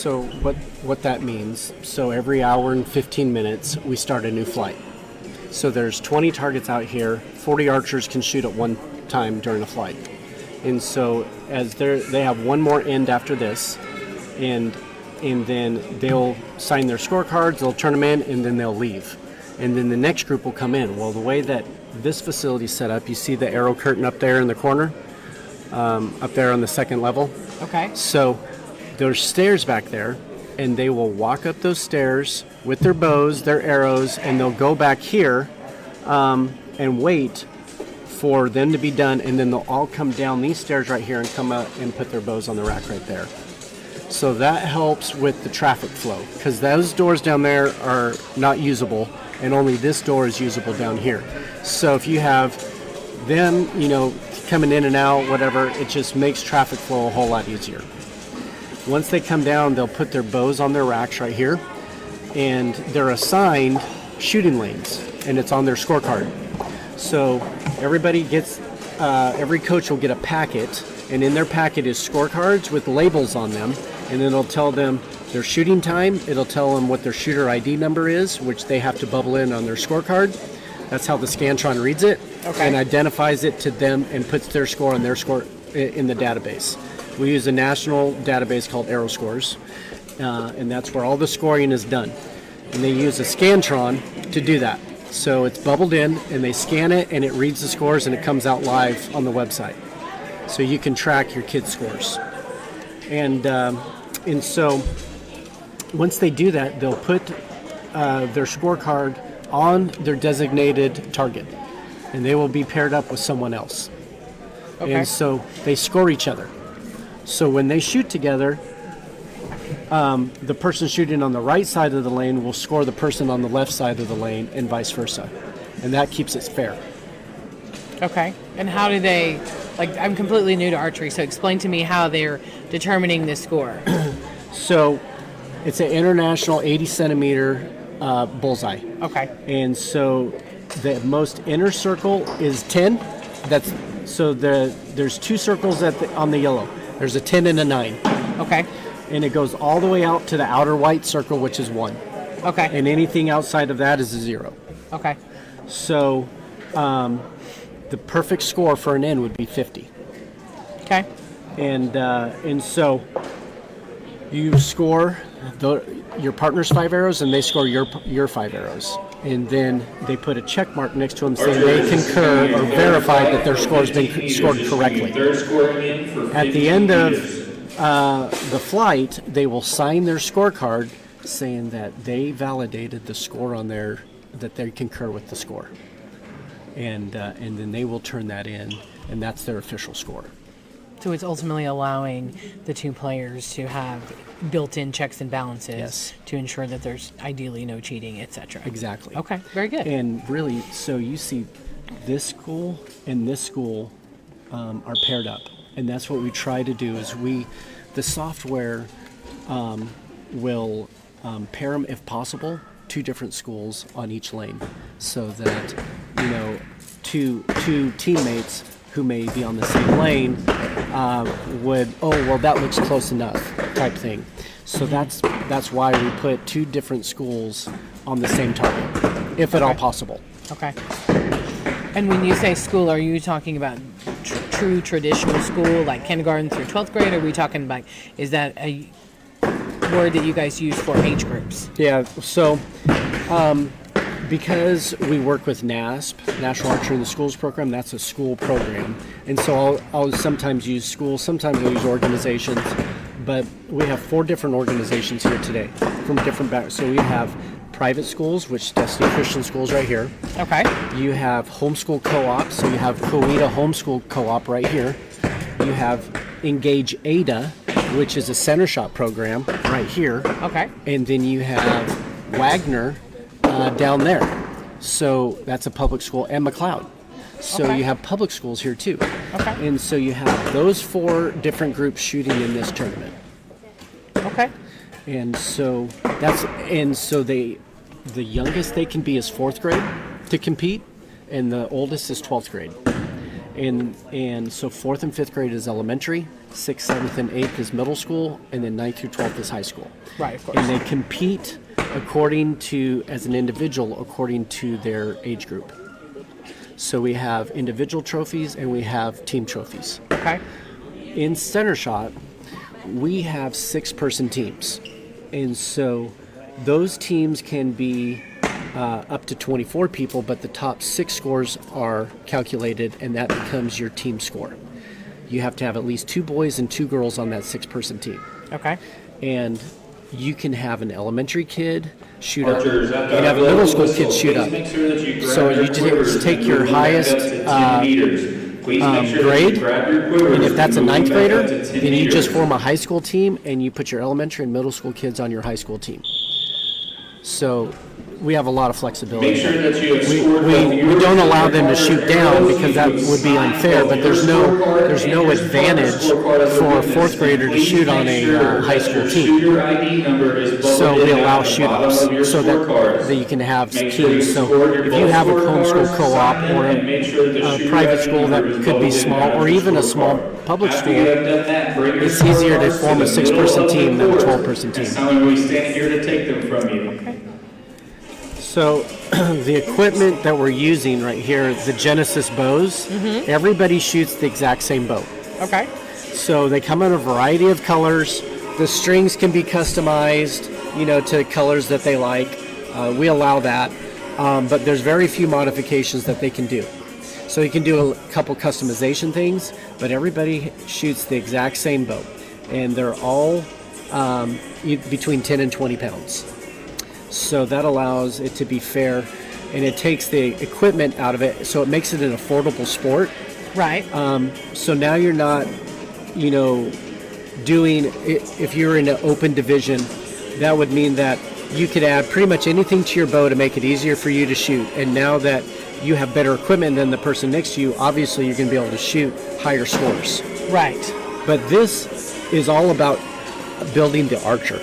So what that means, so every hour and 15 minutes, we start a new flight. So there's 20 targets out here. 40 archers can shoot at one time during a flight. And so they have one more end after this, and then they'll sign their scorecards, they'll turn them in, and then they'll leave. And then the next group will come in. Well, the way that this facility is set up, you see the arrow curtain up there in the corner, up there on the second level. Okay. So there's stairs back there, and they will walk up those stairs with their bows, their arrows, and they'll go back here and wait for them to be done, and then they'll all come down these stairs right here and come out and put their bows on the rack right there. So that helps with the traffic flow, because those doors down there are not usable, and only this door is usable down here. So if you have them, coming in and out, whatever, it just makes traffic flow a whole lot easier. Once they come down, they'll put their bows on their racks right here, and they're assigned shooting lanes, and it's on their scorecard. So everybody gets, every coach will get a packet, and in their packet is scorecards with labels on them, and then it'll tell them their shooting time, it'll tell them what their shooter ID number is, which they have to bubble in on their scorecard. That's how the Scantron reads it, and identifies it to them and puts their score on their score in the database. We use a national database called AeroScores, and that's where all the scoring is done. And they use a Scantron to do that. So it's bubbled in, and they scan it, and it reads the scores, and it comes out live on the website. So you can track your kids' scores. And so once they do that, they'll put their scorecard on their designated target, and they will be paired up with someone else. Okay. And so they score each other. So when they shoot together, the person shooting on the right side of the lane will score the person on the left side of the lane, and vice versa. And that keeps it fair. Okay. And how do they, I'm completely new to archery, so explain to me how they're determining this score. So it's an international 80 centimeter bullseye. Okay. And so the most inner circle is 10. There's two circles on the yellow. There's a 10 and a 9. Okay. And it goes all the way out to the outer white circle, which is 1. Okay. And anything outside of that is a 0. Okay. So the perfect score for an N would be 50. Okay. And so you score your partner's 5 arrows, and they score your 5 arrows. And then they put a check mark next to them saying they concur or verify that their score has been scored correctly. At the end of the flight, they will sign their scorecard saying that they validated the score on that they concur with the score. And then they will turn that in, and that's their official score. So it's ultimately allowing the two players to have built-in checks and balances to ensure that there's ideally no cheating, etc. Exactly. Okay, very good. And really, so you see this school and this school are paired up. And that's what we try to do is the software will pair them, if possible, 2 different schools on each lane, so that, two teammates who may be on the same lane that looks close enough type thing. So that's why we put 2 different schools on the same target, if at all possible. Okay. And when you say school, are you talking about true traditional school, like kindergarten through 12th grade, or are we talking about, is that a word that you guys use for age groups? Yeah, so because we work with NASP, National Archery in the Schools program, that's a school program. And so I'll sometimes use schools, sometimes I'll use organizations, but we have 4 different organizations here today from different backgrounds. So we have private schools, which Destiny Christian Schools right here. Okay. You have homeschool co-op, so you have Coweta Homeschool Co-op right here. You have Engage Ada, which is a Centershot program right here. Okay. And then you have Wagner down there. So that's a public school, and McLoud. So you have public schools here too. Okay. And so you have those 4 different groups shooting in this tournament. Okay. And so the youngest they can be is 4th grade to compete, and the oldest is 12th grade. And so 4th and 5th grade is elementary, 6th, 7th, and 8th is middle school, and then 9th through 12th is high school. Right, of course. And they compete as an individual, according to their age group. So we have individual trophies and we have team trophies. Okay. In Centershot, we have 6-person teams. And so those teams can be up to 24 people, but the top 6 scores are calculated, and that becomes your team score. You have to have at least 2 boys and 2 girls on that 6-person team. Okay. And you can have an elementary kid shoot up. You can have a middle school kid shoot up. So you just take your highest grade, and if that's a 9th grader, then you just form a high school team, and you put your elementary and middle school kids on your high school team. So we have a lot of flexibility. Make sure that you have we don't allow them to shoot down because that would be unfair, but there's no advantage for a 4th grader to shoot on a high school team. So we allow shoot-ups so that you can have teams. So if you have a homeschool co-op or a private school that could be small, or even a small public school, it's easier to form a 6-person team than a 12-person team. We're standing here to take them from you. Okay. So the equipment that we're using right here, the Genesis bows, everybody shoots the exact same bow. Okay. So they come in a variety of colors. The strings can be customized, to colors that they like. We allow that, but there's very few modifications that they can do. So you can do a couple customization things, but everybody shoots the exact same bow, and they're all between 10 and 20 pounds. So that allows it to be fair, and it takes the equipment out of it, so it makes it an affordable sport. Right. So now you're not, doing, if you're in an open division, that would mean that you could add pretty much anything to your bow to make it easier for you to shoot. And now that you have better equipment than the person next to you, obviously you're going to be able to shoot higher scores. Right. But this is all about building the archer.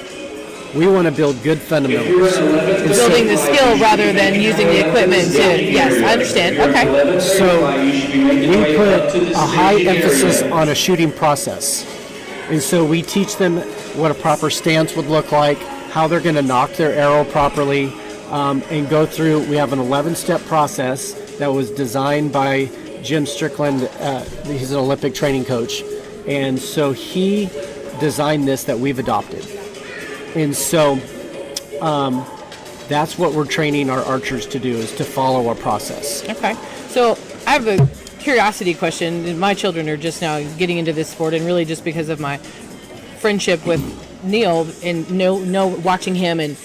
We want to build good fundamentals. Building the skill rather than using the equipment to, yes, I understand. Okay. So we put a high emphasis on a shooting process. And so we teach them what a proper stance would look like, how they're going to knock their arrow properly, and go through. We have an 11-step process that was designed by Jim Strickland. He's an Olympic training coach. And so he designed this that we've adopted. And so that's what we're training our archers to do, is to follow our process. Okay. So I have a curiosity question. My children are just now getting into this sport, and really just because of my friendship with Neil and watching him and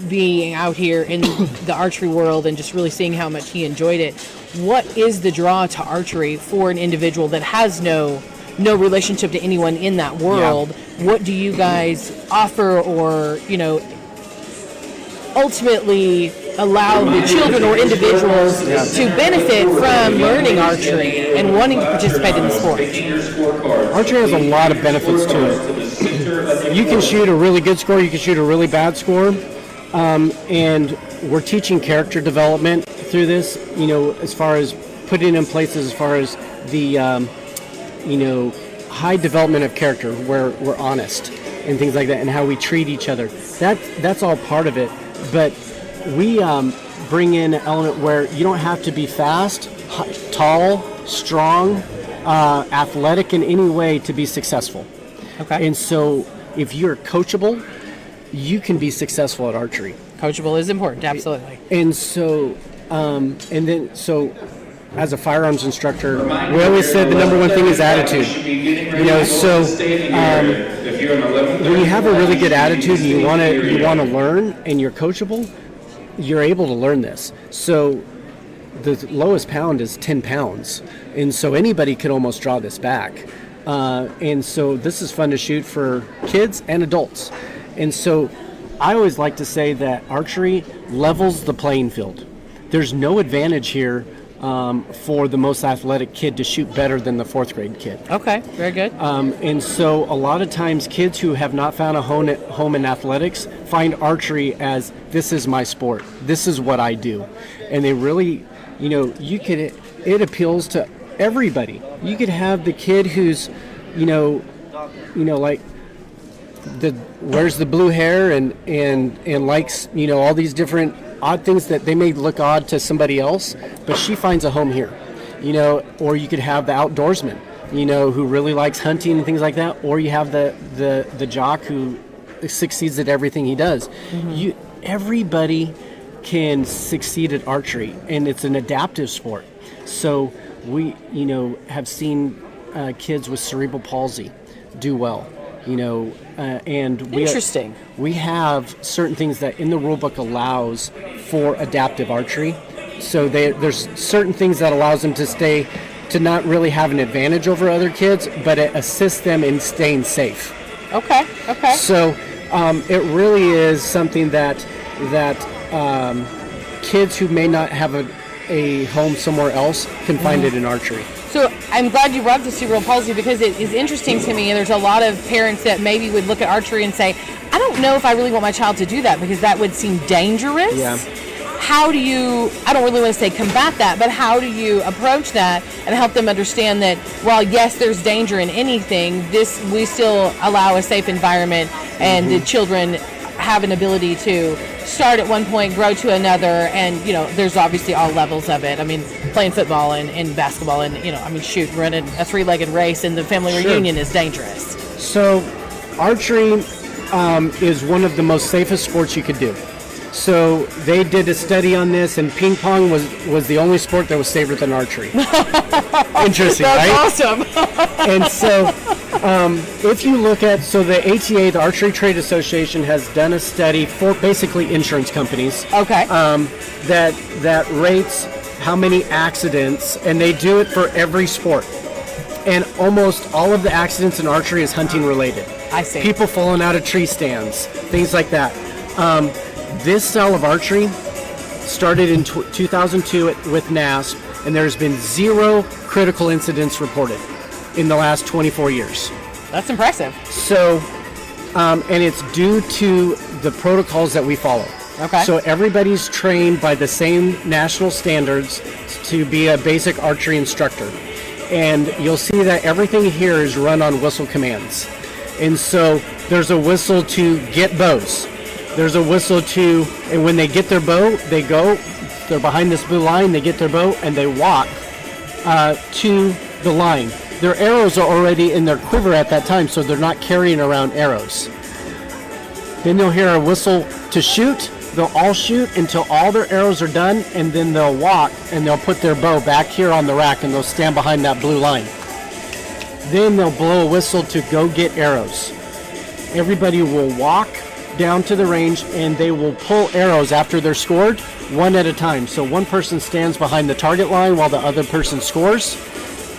being out here in the archery world and just really seeing how much he enjoyed it. What is the draw to archery for an individual that has no relationship to anyone in that world? Yeah. What do you guys offer, or ultimately allow the children or individuals to benefit from learning archery and wanting to participate in the sport? Archery has a lot of benefits to it. You can shoot a really good score, you can shoot a really bad score, and we're teaching character development through this, as far as putting in places, as far as the high development of character, where we're honest and things like that, and how we treat each other. That's all part of it. But we bring in an element where you don't have to be fast, tall, strong, athletic in any way to be successful. Okay. And so if you're coachable, you can be successful at archery. Coachable is important, absolutely. And so, as a firearms instructor, we always said the number one thing is attitude. When you have a really good attitude and you want to learn and you're coachable, you're able to learn this. So the lowest pound is 10 pounds, and so anybody could almost draw this back. And so this is fun to shoot for kids and adults. And so I always like to say that archery levels the playing field. There's no advantage here for the most athletic kid to shoot better than the 4th grade kid. Okay, very good. And so a lot of times kids who have not found a home in athletics find archery as, this is my sport, this is what I do. And they really, it appeals to everybody. You could have the kid who's, like wears the blue hair and likes, all these different odd things that they may look odd to somebody else, but she finds a home here, or you could have the outdoorsman, who really likes hunting and things like that, or you have the jock who succeeds at everything he does. Everybody can succeed at archery, and it's an adaptive sport. So we, have seen kids with cerebral palsy do well, and we have certain things that in the rule book allows for adaptive archery. So there's certain things that allows them to not really have an advantage over other kids, but it assists them in staying safe. Okay. So it really is something that kids who may not have a home somewhere else can find it in archery. So I'm glad you brought up the cerebral palsy, because it is interesting to me, and there's a lot of parents that maybe would look at archery and say, I don't know if I really want my child to do that because that would seem dangerous. Yeah. How do you, I don't really want to say combat that, but how do you approach that and help them understand that while yes, there's danger in anything, we still allow a safe environment, and the children have an ability to start at one point, grow to another, and there's obviously all levels of it. I mean, playing football and basketball, and running a three-legged race in the family reunion is dangerous. So archery is one of the most safest sports you could do. So they did a study on this, and ping pong was the only sport that was safer than archery. Interesting, That's right? Awesome. And so if you look at, the ATA, the Archery Trade Association, has done a study for basically insurance companies. Okay. That rates how many accidents, and they do it for every sport. And almost all of the accidents in archery is hunting related. I see. People falling out of tree stands, things like that. This style of archery started in 2002 with NASP, and there's been 0 critical incidents reported in the last 24 years. That's impressive. So, and it's due to the protocols that we follow. Okay. So everybody's trained by the same national standards to be a basic archery instructor. And you'll see that everything here is run on whistle commands. And so there's a whistle to get bows. There's a whistle and when they get their bow, they're behind this blue line, they get their bow, and they walk to the line. Their arrows are already in their quiver at that time, so they're not carrying around arrows. Then you'll hear a whistle to shoot. They'll all shoot until all their arrows are done, and then they'll walk, and they'll put their bow back here on the rack, and they'll stand behind that blue line. Then they'll blow a whistle to go get arrows. Everybody will walk down to the range, and they will pull arrows after they're scored, one at a time. So one person stands behind the target line while the other person scores,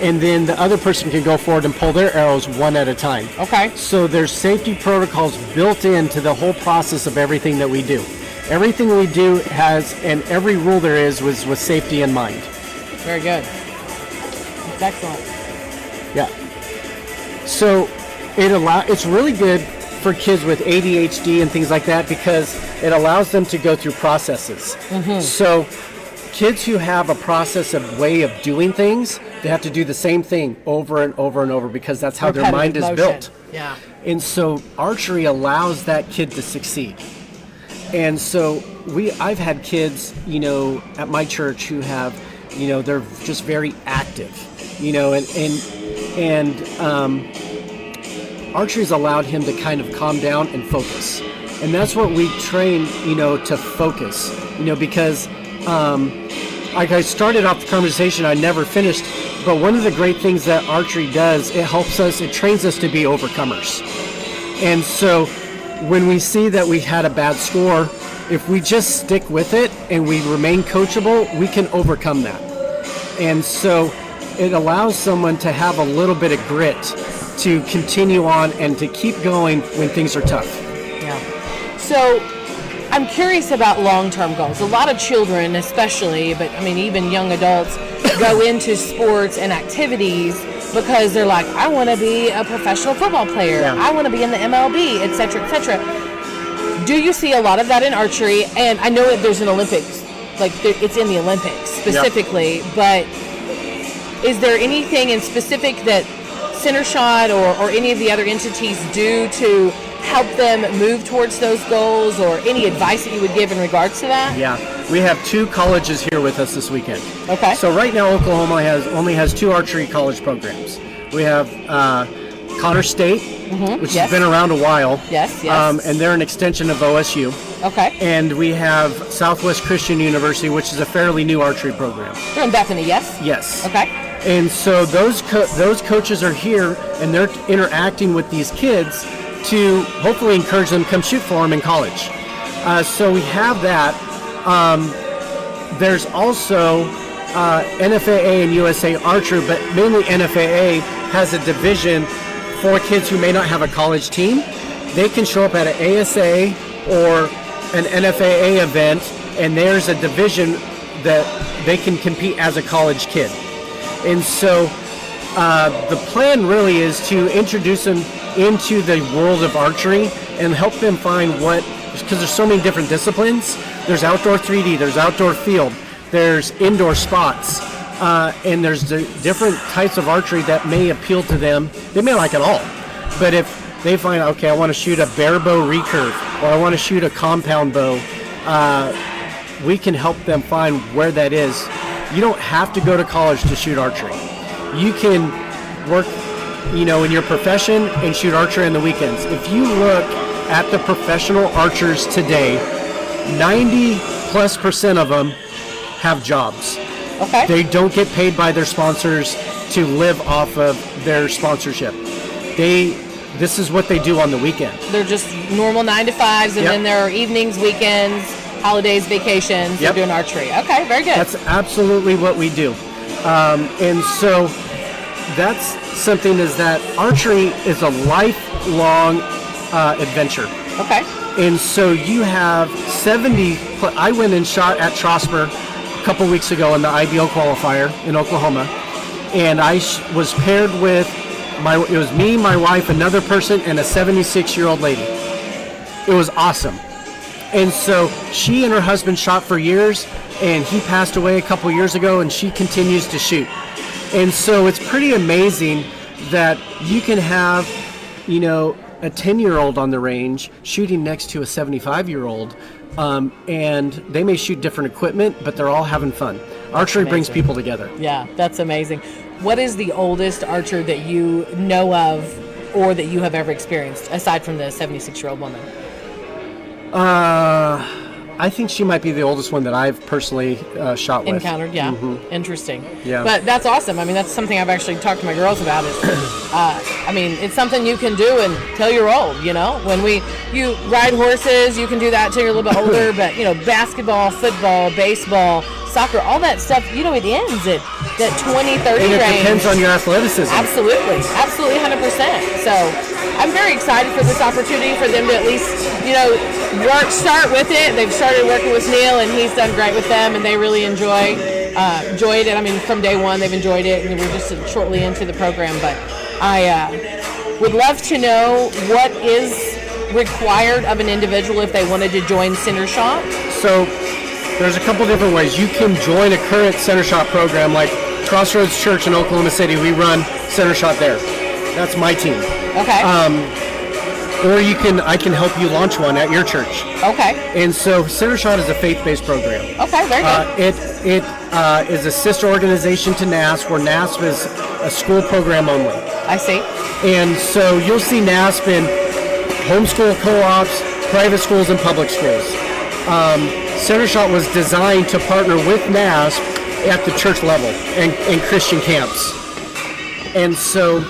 and then the other person can go forward and pull their arrows one at a time. Okay. So there's safety protocols built into the whole process of everything that we do. Everything we do has, and every rule there is was with safety in mind. Very good. That's excellent. Yeah. So it's really good for kids with ADHD and things like that, because it allows them to go through processes. So kids who have a process of way of doing things, they have to do the same thing over and over and over, because that's how their mind is built. Yeah. And so archery allows that kid to succeed. And so I've had kids, at my church who have, they're just very active, and archery's allowed him to kind of calm down and focus. And that's what we train, to focus, because like I started off the conversation, I never finished, but one of the great things that archery does, it trains us to be overcomers. And so when we see that we had a bad score, if we just stick with it and we remain coachable, we can overcome that. And so it allows someone to have a little bit of grit to continue on and to keep going when things are tough. Yeah. So I'm curious about long-term goals. A lot of children, especially, but even young adults, go into sports and activities because they're like, I want to be a professional football player. Yeah. I want to be in the MLB, et cetera, et cetera. Do you see a lot of that in archery? And I know that there's an Olympics, it's in the Olympics specifically, but is there anything in specific that Centershot or any of the other entities do to help them move towards those goals, or any advice that you would give in regards to that? Yeah, we have 2 colleges here with us this weekend. Okay. So right now Oklahoma only has 2 archery college programs. We have Connor State, which has been around a while. Yes. And they're an extension of OSU. Okay. And we have Southwest Christian University, which is a fairly new archery program. They're in Bethany, yes? Yes. Okay. And so those coaches are here, and they're interacting with these kids to hopefully encourage them to come shoot for them in college. So we have that. There's also NFAA and USA Archery, but mainly NFAA has a division for kids who may not have a college team. They can show up at an ASA or an NFAA event, and there's a division that they can compete as a college kid. And so the plan really is to introduce them into the world of archery and help them find because there's so many different disciplines. There's outdoor 3D, there's outdoor field, there's indoor spots, and there's the different types of archery that may appeal to them. They may like it all, but if they find, okay, I want to shoot a bare bow recurve, or I want to shoot a compound bow, we can help them find where that is. You don't have to go to college to shoot archery. You can work, in your profession and shoot archery on the weekends. If you look at the professional archers today, 90+% of them have jobs. Okay. They don't get paid by their sponsors to live off of their sponsorship. This is what they do on the weekend. They're just normal 9 to 5s, and then there are evenings, weekends, holidays, vacations. They're doing archery. Okay, very good. That's absolutely what we do. And so that's something, is that archery is a lifelong adventure. Okay. And so you have 70, I went and shot at Trosper a couple weeks ago in the IBO qualifier in Oklahoma, and I was paired with, it was me, my wife, another person, and a 76-year-old lady. It was awesome. And so she and her husband shot for years, and he passed away a couple years ago, and she continues to shoot. And so it's pretty amazing that you can have, a 10-year-old on the range shooting next to a 75-year-old, and they may shoot different equipment, but they're all having fun. Archery brings people together. Yeah, that's amazing. What is the oldest archer that you know of or that you have ever experienced, aside from the 76-year-old woman? I think she might be the oldest one that I've personally shot with. Encountered, yeah. Mm-hmm. Interesting. Yeah. But that's awesome. I mean, that's something I've actually talked to my girls about. It's something you can do until you're old, When you ride horses, you can do that until you're a little bit older, but, basketball, football, baseball, soccer, all that stuff, it ends at that 20, 30 and it range. Depends on your athleticism. Absolutely, 100%. So I'm very excited for this opportunity for them to at least, start with it. They've started working with Neil, and he's done great with them, and they really enjoyed it. I mean, from day one, they've enjoyed it, and we're just shortly into the program. But I would love to know what is required of an individual if they wanted to join Centershot. So there's a couple different ways. You can join a current Centershot program, like Crossroads Church in Oklahoma City. We run Centershot there. That's my team. Okay. Or I can help you launch one at your church. Okay. And so Centershot is a faith-based program. Okay, very good. It is a sister organization to NASP, where NASP is a school program only. I see. And so you'll see NASP in homeschool co-ops, private schools, and public schools. Centershot was designed to partner with NASP at the church level and Christian camps. And so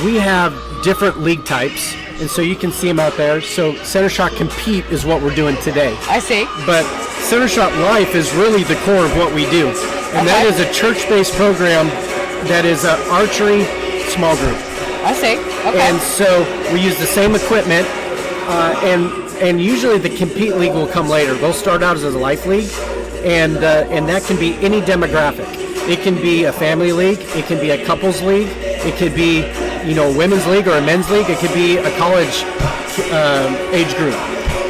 we have different league types, and so you can see them out there. So Centershot Compete is what we're doing today. I see. But Centershot Life is really the core of what we do. And that is a church-based program that is an archery small group. I see. Okay. And so we use the same equipment, and usually the Compete League will come later. They'll start out as a life league, and that can be any demographic. It can be a family league. It can be a couples league. It could be, a women's league or a men's league. It could be a college age group.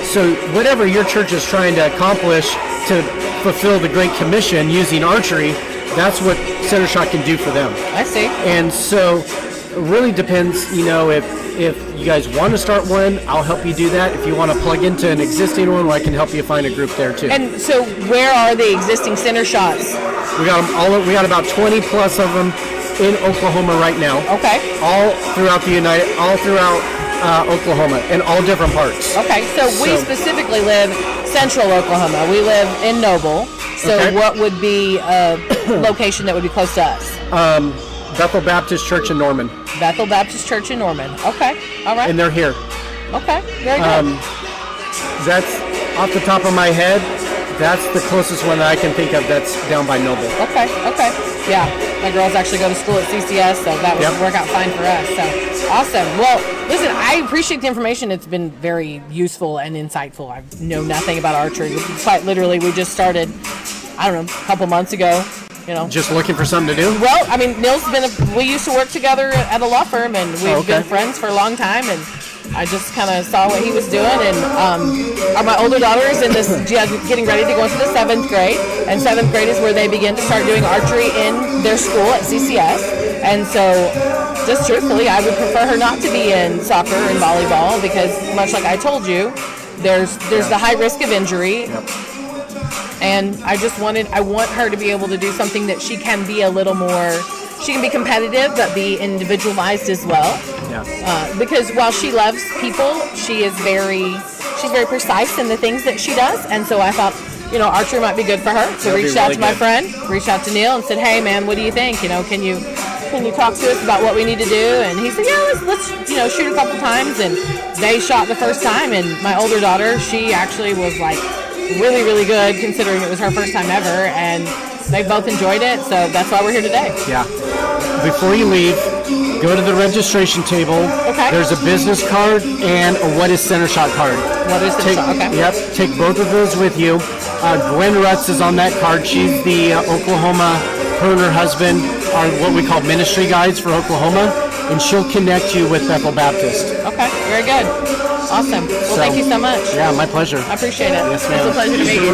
So whatever your church is trying to accomplish to fulfill the Great Commission using archery, that's what Centershot can do for them. I see. And so it really depends, if you guys want to start one, I'll help you do that. If you want to plug into an existing one, I can help you find a group there too. And so where are the existing Centershots? We got them all. We got about 20 plus of them in Oklahoma right now. Okay. All throughout Oklahoma, in all different parts. Okay, so we specifically live central Oklahoma. We live in Noble. So what would be a location that would be close to us? Bethel Baptist Church in Norman. Bethel Baptist Church in Norman. Okay, all right. And they're here. Okay, very good. That's off the top of my head. That's the closest one that I can think of that's down by Noble. Okay. Yeah, my girls actually go to school at CCS, so that would work out fine for us. So awesome. Well, listen, I appreciate the information. It's been very useful and insightful. I know nothing about archery. Quite literally, we just started, I don't know, a couple months ago. Just looking for something to do? Well, I mean, Neil's we used to work together at a law firm, and we've been friends for a long time, and I just kind of saw what he was doing, and my older daughter is getting ready to go into the 7th grade, and 7th grade is where they begin to start doing archery in their school at CCS, and so just truthfully, I would prefer her not to be in soccer and volleyball, because much like I told you, there's the high risk of injury. And I want her to be able to do something that she can be a little more, she can be competitive, but be individualized as well. Yeah. Because while she loves people, she's very precise in the things that she does. And so I thought, archery might be good for her. So reached out to my friend, reached out to Neil and said, hey man, what do you think? Can you talk to us about what we need to do? And he said, yeah, let's shoot a couple times. And they shot the first time. And my older daughter, she actually was like, really, really good considering it was her first time ever, and they both enjoyed it, so that's why we're here today. Yeah. Before you leave, go to the registration table. Okay. There's a business card and a What is Centershot card. What is Centershot? Okay. Yep. Take both of those with you. Gwen Rutz is on that card. She's the Oklahoma, her and her husband are what we call ministry guides for Oklahoma, and she'll connect you with Bethel Baptist. Okay. Very good. Awesome. Well, thank you so much. Yeah, my pleasure. I appreciate it. Yes, ma'am. It's a pleasure to meet you.